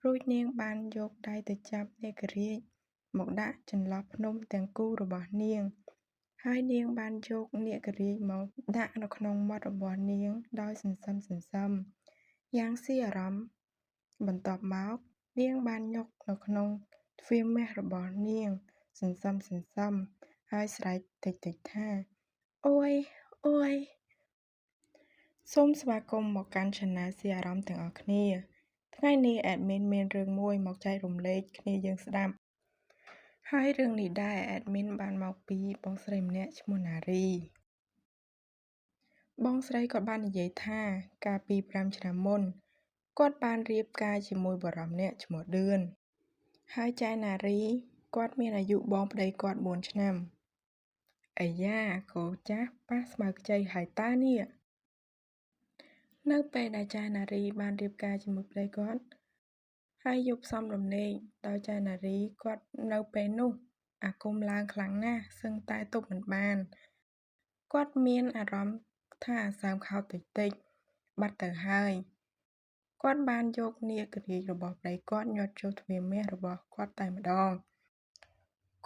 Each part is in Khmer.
រួចនាងបានយកដៃទៅចាប់នាគរាជមកដាក់ចន្លោះភ្នំទាំងគូរបស់នាង ហើយនាងបានយកនាគរាជមកដាក់នៅក្នុងមាត់របស់នាងដោយសន្សឹមយ៉ាងស៊ីអារម្មណ៍ បន្ទាប់មកនាងបានញុកនៅក្នុងទ្វារមាសរបស់នាងសន្សឹមហើយស្រែកតិចថា អូយអូយសូមស្វាគមន៍មកកាន់ Channel ស៊ីអារម្មណ៍ទាំងអស់គ្នា ថ្ងៃនេះ Admin មានរឿងមួយមកចែករំលែកគ្នាយើងស្ដាប់ ហើយរឿងនេះដែរ Admin បានមកពីបងស្រីម្នាក់ឈ្មោះណារី បងស្រីគាត់បាននិយាយថាកាលពី5ឆ្នាំមុនគាត់បានរៀបការជាមួយបុរសម្នាក់ឈ្មោះឌឿន ហើយចៅណារីគាត់មានអាយុបងប្តីគាត់4ឆ្នាំអាយ៉ាកូចាស់ប៉ះស្មៅខ្ចីហើយតើនេះនៅពេលដែលចៅណារីបានរៀបការជាមួយប្តីគាត់ហើយយប់សំរំលែកដោយចៅណារីគាត់នៅពេលនោះអាគមឡើងខ្លាំងណាស់សឹងតែទប់មិនបានគាត់មានអារម្មណ៍ថាសើមខោតិចបាត់ទៅហើយគាត់បានយកនាគរាជរបស់ប្តីគាត់ញាត់ចូលទ្វារមាសរបស់គាត់តែម្ដង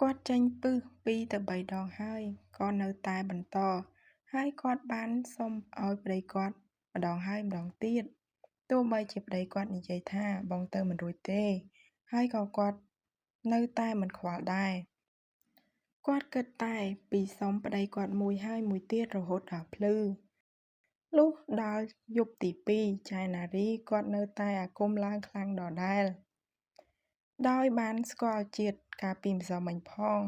គាត់ចេញពឹស2ទៅ3ដងហើយក៏នៅតែបន្តហើយគាត់បានសុំឲ្យប្តីគាត់ម្ដងហើយម្ដងទៀតទោះបីជាប្តីគាត់និយាយថាបងទៅមិនរួចទេហើយក៏គាត់នៅតែមិនខ្វល់ដែរគាត់គិតតែពីសុំប្តីគាត់មួយហើយមួយទៀតរហូតដល់ភ្លឺលុះដល់យប់ទី2ចៅណារីគាត់នៅតែអាគមឡើងខ្លាំងដដែលដោយបានស្គាល់ជាតិកាលពីម្សិលមិញផង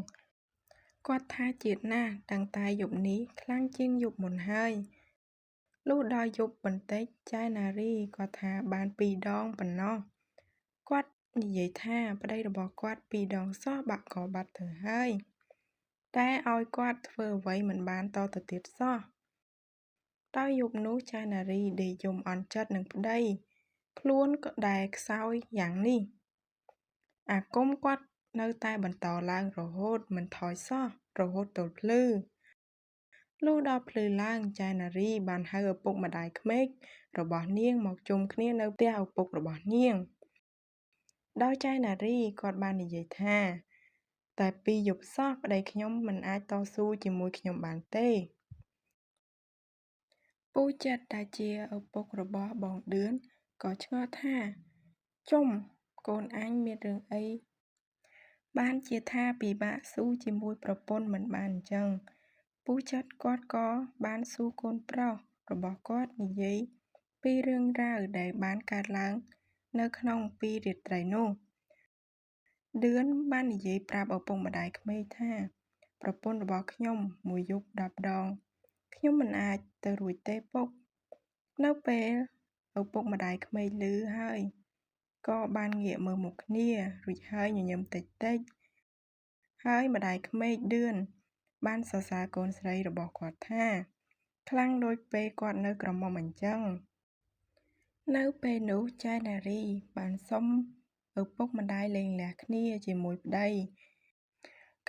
គាត់ថាជាតិណាស់តាំងតែយប់នេះខ្លាំងជាងយប់មុនហើយលុះដល់យប់បន្តិចចៅណារីគាត់ថាបាន2ដងប៉ុណ្ណោះគាត់និយាយថាប្តីរបស់គាត់2ដងសោះបាក់ក៏បាត់ទៅហើយតែឲ្យគាត់ធ្វើអ្វីមិនបានតទៅទៀតសោះដោយយប់នោះចៅណារីដេកយំអន់ចិត្តនឹងប្តីខ្លួនក៏ដែលខ្សោយយ៉ាងនេះអាគមគាត់នៅតែបន្តឡើងរហូតមិនថយសោះរហូតទល់ភ្លឺលុះដល់ភ្លឺឡើងចៅណារីបានហៅឪពុកម្ដាយក្មេករបស់នាងមកជុំគ្នានៅផ្ទះឪពុករបស់នាងដោយចៅណារីគាត់បាននិយាយថាតែ2យប់សោះប្តីខ្ញុំមិនអាចតស៊ូជាមួយខ្ញុំបានទេពូចិត្តដែលជាឪពុករបស់បងឌឿនក៏ឆ្ងល់ថាចុំកូនអញមានរឿងអីបានជាថាពិបាកស៊ូជាមួយប្រពន្ធមិនបានអញ្ចឹងពូចិត្តគាត់ក៏បានសួរកូនប្រុសរបស់គាត់និយាយពីរឿងរ៉ាវដែលបានកើតឡើងនៅក្នុងពីរាត្រីនោះឌឿនបាននិយាយប្រាប់ឪពុកម្ដាយក្មេកថាប្រពន្ធរបស់ខ្ញុំមួយយប់10ដងខ្ញុំមិនអាចទៅរួចទេពុកនៅពេលឪពុកម្ដាយក្មេកឮហើយក៏បានងាកមើលមុខគ្នារួចហើយញញឹមតិចហើយម្ដាយក្មេកឌឿនបានសរសើរកូនស្រីរបស់គាត់ថាខ្លាំងដូចពេលគាត់នៅក្រមុំអញ្ចឹងនៅពេលនោះចៅនារីបានសុំឪពុកម្ដាយលែងលះគ្នាជាមួយប្តី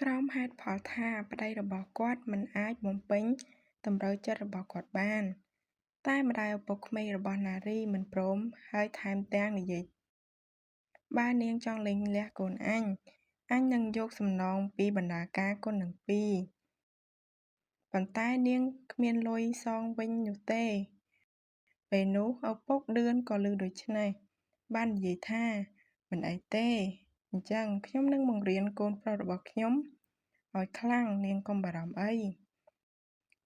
ក្រោមហេតុផលថាប្តីរបស់គាត់មិនអាចបំពេញតម្រូវចិត្តរបស់គាត់បានតែម្ដាយឪពុកក្មេករបស់នារីមិនព្រមហើយថែមទាំងនិយាយបើនាងចង់លែងលះកូនអញនឹងយកសំណងពីបណ្ដាការគុណទាំងពីរប៉ុន្តែនាងគ្មានលុយសងវិញនោះទេពេលនោះឪពុកឌឿនក៏ឮដូច្នេះបាននិយាយថាមិនអីទេអញ្ចឹងខ្ញុំនឹងបង្រៀនកូនប្រុសរបស់ខ្ញុំឲ្យខ្លាំងនាងកុំបារម្ភអី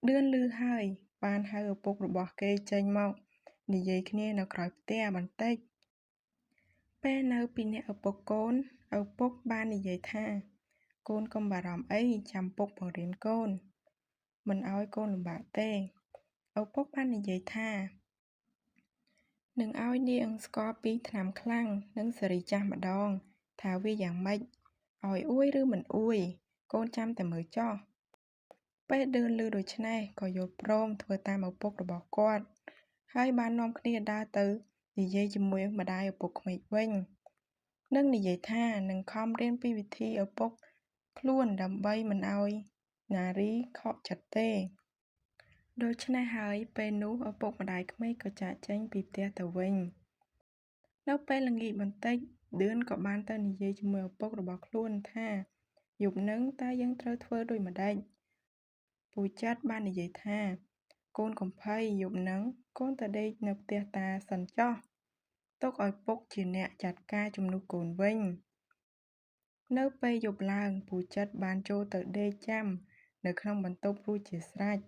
ឌឿនឮហើយបានហៅឪពុករបស់គេចេញមកនិយាយគ្នានៅក្រោយផ្ទះបន្តិចពេលនៅពីអ្នកឪពុកកូនឪពុកបាននិយាយថាកូនកុំបារម្ភអីចាំពុកបង្រៀនកូនមិនឲ្យកូនលំបាកទេឪពុកបាននិយាយថានឹងឲ្យនាងស្គាល់ពីថ្នាំខ្លាំងនិងសេរីចាស់ម្ដងថាវាយ៉ាងម៉េចឲ្យអួយឬមិនអួយកូនចាំតែមើលចោះពេលឌឿនឮដូច្នេះក៏យល់ព្រមធ្វើតាមឪពុករបស់គាត់ហើយបាននាំគ្នាដើរទៅនិយាយជាមួយម្ដាយឪពុកក្មេកវិញនិងនិយាយថានឹងខំរៀនពីវិធីឪពុកខ្លួនដើម្បីមិនឲ្យនារីខកចិត្តទេដូច្នេះហើយពេលនោះឪពុកម្ដាយក្មេកក៏ចាកចេញពីផ្ទះទៅវិញនៅពេលល្ងាចបន្តិច ឌឿនក៏បានទៅនិយាយជាមួយឪពុករបស់ខ្លួនថាយប់ហ្នឹងតើយើងត្រូវធ្វើដូចម្ដេចពូចិត្របាននិយាយថាកូនកំភៃយប់ហ្នឹងកូនទៅដេកនៅផ្ទះតាសិនចុះទុកឲ្យពុកជាអ្នកចាត់ការជំនួសកូនវិញនៅពេលយប់ឡើងពូចិត្របានចូលទៅដេកចាំនៅក្នុងបន្ទប់រួចជាស្រេច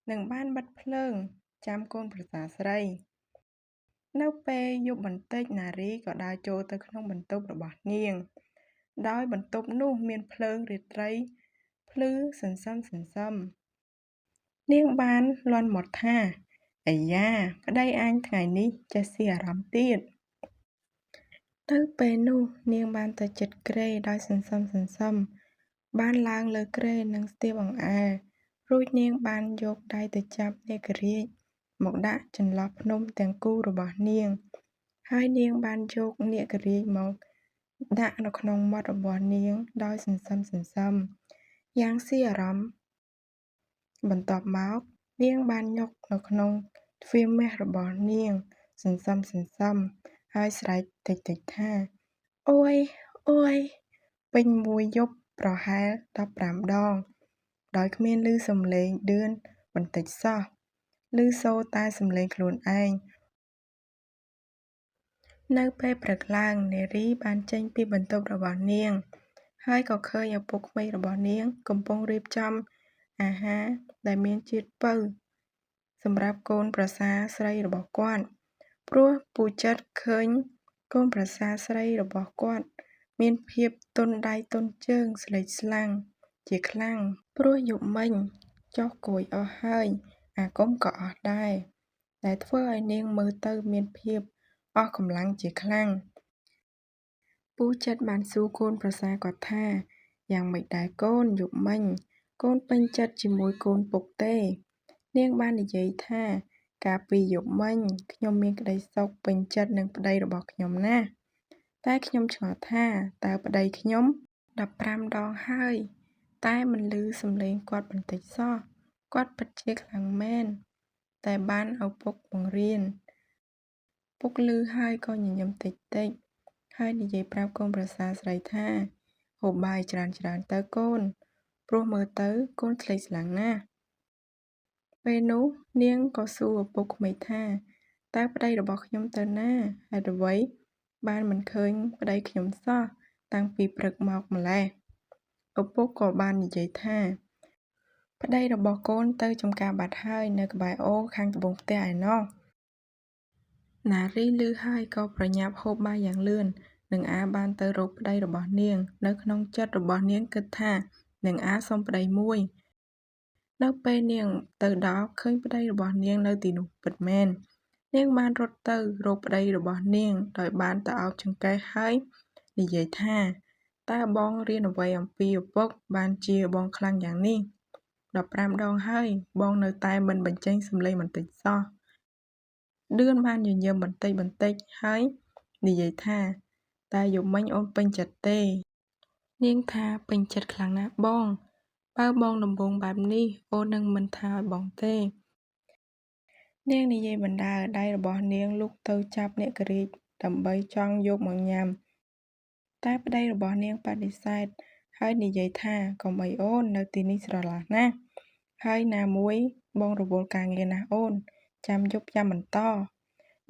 និងបានបិទភ្លើងចាំកូនប្រសាស្រីនៅពេលយប់បន្តិចនារីក៏ដើរចូលទៅក្នុងបន្ទប់របស់នាងដោយបន្ទប់នោះមានភ្លើងរាត្រីភ្លឺសន្សឹមនាងបានលាន់មាត់ថាអាយ៉ាប្តីអញថ្ងៃនេះចេះស៊ីអារម្មណ៍ទៀតទៅពេលនោះនាងបានទៅជិតគ្រែដោយសន្សឹមបានឡើងលើគ្រែនិងស្ទាបអង្អែលរួចនាងបានយកដៃទៅចាប់នាគរាជមកដាក់ចន្លោះភ្នំទាំងគូរបស់នាងហើយនាងបានយកនាគរាជមកដាក់នៅក្នុងមាត់របស់នាងដោយសន្សឹមយ៉ាងស៊ីអារម្មណ៍បន្ទាប់មកនាងបានញុកនៅក្នុងទ្វារមាសរបស់នាងសន្សឹមហើយស្រែកតិចថាអូយអូយពេញមួយយប់ប្រហែល15ដងដោយគ្មានឮសំឡេងឌឿនបន្តិចសោះឮសូរតែសំឡេងខ្លួនឯងនៅពេលព្រឹកឡើងនារីបានចេញពីបន្ទប់របស់នាងហើយក៏ឃើញឪពុកក្មេករបស់នាងកំពុងរៀបចំអាហារដែលមានជាតិពៅសម្រាប់កូនប្រសារស្រីរបស់គាត់ព្រោះពូចិត្រឃើញកូនប្រសារស្រីរបស់គាត់មានភាពទន់ដៃទន់ជើងស្លេកស្លាំងជាខ្លាំងព្រោះយប់មិញចុះគួយអស់ហើយអាគមក៏អស់ដែរដែលធ្វើឲ្យនាងមើលទៅមានភាពអស់កម្លាំងជាខ្លាំងពូចិត្របានសួរកូនប្រសារគាត់ថាយ៉ាងម៉េចដែរកូនយប់មិញកូនពេញចិត្តជាមួយកូនពុកទេនាងបាននិយាយថាកាលពីយប់មិញខ្ញុំមានក្តីសុខពេញចិត្តនឹងប្តីរបស់ខ្ញុំណាស់តែខ្ញុំឆ្ងល់ថាតើប្តីខ្ញុំ15ដងហើយតែមិនឮសំឡេងគាត់បន្តិចសោះគាត់ពិតជាខ្លាំងមែនតែបានឪពុកបង្រៀនពុកឮហើយក៏ញញឹមតិចហើយនិយាយប្រាប់កូនប្រសារស្រីថាហូបបាយច្រើនទៅកូនព្រោះមើលទៅកូនស្លេកស្លាំងណាស់ពេលនោះនាងក៏សួរឪពុកក្មេកថាតើប្តីរបស់ខ្ញុំទៅណាហេតុអ្វីបានមិនឃើញប្តីខ្ញុំសោះតាំងពីព្រឹកមកម្ល៉េះឪពុកក៏បាននិយាយថាប្តីរបស់កូនទៅចំការបាត់ហើយនៅក្បែរអូរខាងត្បូងផ្ទះឯណោះនារីឮហើយក៏ប្រញាប់ហូបបាយយ៉ាងលឿននឹងអាបានទៅរកប្តីរបស់នាងនៅក្នុងចិត្តរបស់នាងគិតថានឹងអាសុំប្តីមួយនៅពេលនាងទៅដល់ឃើញប្តីរបស់នាងនៅទីនោះពិតមែននាងបានរត់ទៅរកប្តីរបស់នាងដោយបានទៅអោបចង្កេះហើយនិយាយថាតើបងរៀនអ្វីអំពីឪពុកបានជាបងខ្លាំងយ៉ាងនេះ15ដងហើយបងនៅតែមិនបញ្ចេញសំឡេងបន្តិចសោះឌឿនបានញញឹមបន្តិចហើយនិយាយថាតែយប់មិញអូនពេញចិត្តទេនាងថាពេញចិត្តខ្លាំងណាស់បងបើបងដំបងបែបនេះអូននឹងមិនថាឲ្យបងទេនាងនិយាយបណ្ដើរដៃរបស់នាងលុកទៅចាប់នាគរាជដើម្បីចង់យកមកញ៉ាំតែប្តីរបស់នាងបដិសេធហើយនិយាយថាកុំអីអូននៅទីនេះស្រឡះណាស់ហើយណាមួយបងរវល់ការងារណាស់អូនចាំយប់ចាំបន្ត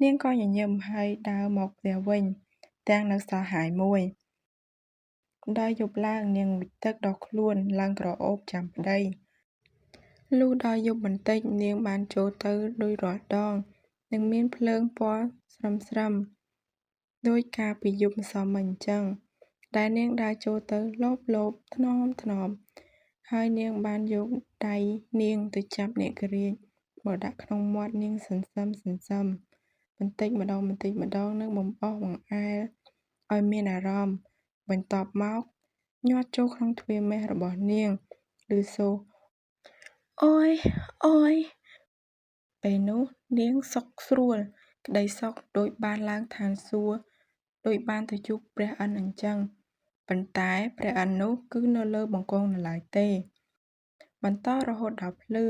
នាងក៏ញញឹមហើយដើរមកផ្ទះវិញទាំងនៅសល់ហាយមួយដល់យប់ឡើងនាងងូតទឹកដល់ខ្លួនឡើងក្រអូបចាំប្តីលុះដល់យប់បន្តិចនាងបានចូលទៅដូចរាល់ដងនិងមានភ្លើងពណ៌ស្រឹមដូចកាលពីយប់ម្សិលមិញអញ្ចឹងដែលនាងដើរចូលទៅលបថ្នមហើយនាងបានយកដៃនាងទៅចាប់នាគរាជមកដាក់ក្នុងមាត់នាងសន្សឹមបន្តិចម្ដងនិងបំអស់បង្អែលឲ្យមានអារម្មណ៍បន្ទាប់មកញាត់ចូលក្នុងទ្វារមាសរបស់នាងឬសូរអូយពេលនោះនាងសុខស្រួលក្តីសុខដូចបានឡើងឋានសួគ៌ដូចបានទៅជួបព្រះឥន្ទអញ្ចឹងប៉ុន្តែព្រះឥន្ទនោះគឺនៅលើបង្គង់នៅឡើយទេបន្តរហូតដល់ភ្លឺ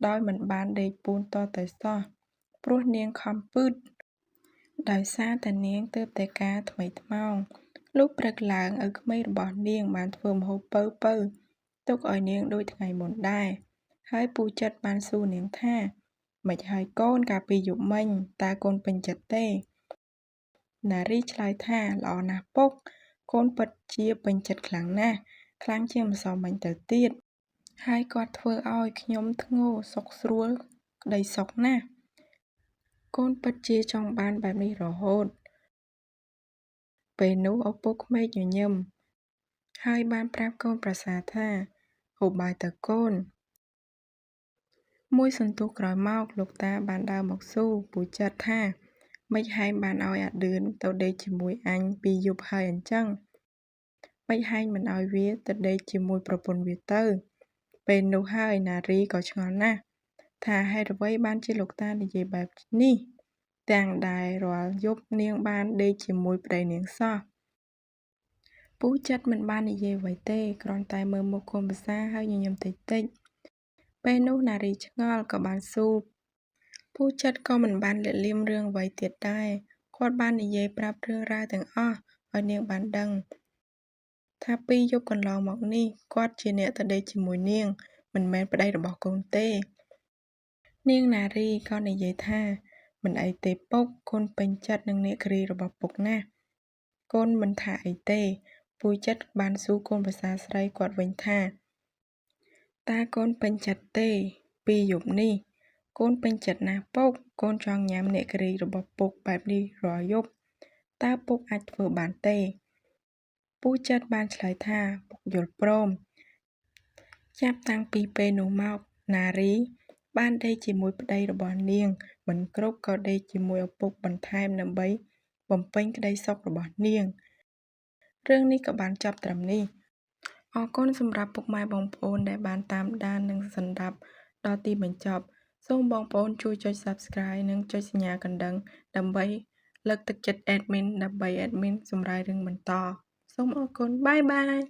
ដោយមិនបានដេកពួនទាល់តែសោះព្រោះនាងខំពឺត ដោយសារតែនាងទើបតែការថ្មីថ្មោង លុះព្រឹកឡើងឪក្មេករបស់នាងបានធ្វើម្ហូបពៅទុកឲ្យនាងដូចថ្ងៃមុនដែរ ហើយពូចិត្តបានសួរនាងថា ម៉េចហើយកូនកាលពីយប់មិញ តើកូនពេញចិត្តទេ? នារីឆ្លើយថា ល្អណាស់ពុក កូនពិតជាពេញចិត្តខ្លាំងណាស់ ខ្លាំងជាងម្សិលមិញទៅទៀត ហើយគាត់ធ្វើឲ្យខ្ញុំធ្ងរសុខស្រួលក្ដីសុខណាស់ កូនពិតជាចង់បានបែបនេះរហូត ពេលនោះឪពុកក្មេកញញឹម ហើយបានប្រាប់កូនប្រសាថា ហូបបាយទៅកូន មួយសន្ទុះក្រោយមក លោកតាបានដើរមកសួរពូចិត្តថា ម៉េចហែងបានឲ្យអាឌឿនទៅដេកជាមួយអញពីរយប់ហើយអញ្ចឹង? ម៉េចហែងមិនឲ្យវាទៅដេកជាមួយប្រពន្ធវាទៅ? ពេលនោះហើយនារីក៏ឆ្ងល់ណាស់ ថាហេតុអ្វីបានជាលោកតានិយាយបែបនេះ ទាំងដែលរាល់យប់នាងបានដេកជាមួយប្ដីនាងសោះ ពូចិត្តមិនបាននិយាយអ្វីទេ គ្រាន់តែមើលមុខកូនប្រសាហើយញញឹមតិចៗ ពេលនោះនារីឆ្ងល់ក៏បានសួរ ពូចិត្តក៏មិនបានលាក់លៀមរឿងអ្វីទៀតដែរ គាត់បាននិយាយប្រាប់រឿងរ៉ាវទាំងអស់ឲ្យនាងបានដឹង ថាពីរយប់កន្លងមកនេះ គាត់ជាអ្នកទៅដេកជាមួយនាង មិនមែនប្ដីរបស់កូនទេ នាងនារីក៏និយាយថា មិនអីទេពុក កូនពេញចិត្តនឹងនាគរីរបស់ពុកណាស់ កូនមិនថាអីទេ ពូចិត្តបានសួរកូនប្រសាស្រីគាត់វិញថា តើកូនពេញចិត្តទេ ពីរយប់នេះ? កូនពេញចិត្តណាស់ពុក កូនចង់ញ៉ាំនាគរីរបស់ពុកបែបនេះរាល់យប់ តើពុកអាចធ្វើបានទេ? ពូចិត្តបានឆ្លើយថា ពុកយល់ព្រម ចាប់តាំងពីពេលនោះមក នារីបានដេកជាមួយប្ដីរបស់នាង មិនគ្រប់ក៏ដេកជាមួយឪពុកបន្ថែមដើម្បីបំពេញក្ដីសុខរបស់នាង រឿងនេះក៏បានចប់ត្រឹមនេះ អរគុណសម្រាប់ពុកម៉ែបងប្អូនដែលបានតាមដាននិងស្ដាប់ដល់ទីបញ្ចប់ សូមបងប្អូនជួយចុច Subscribe និងចុចសញ្ញាកណ្ដឹង ដើម្បីលើកទឹកចិត្ត Admin ដើម្បី Admin សម្រាយរឿងបន្ត សូមអរគុណ បាយបាយ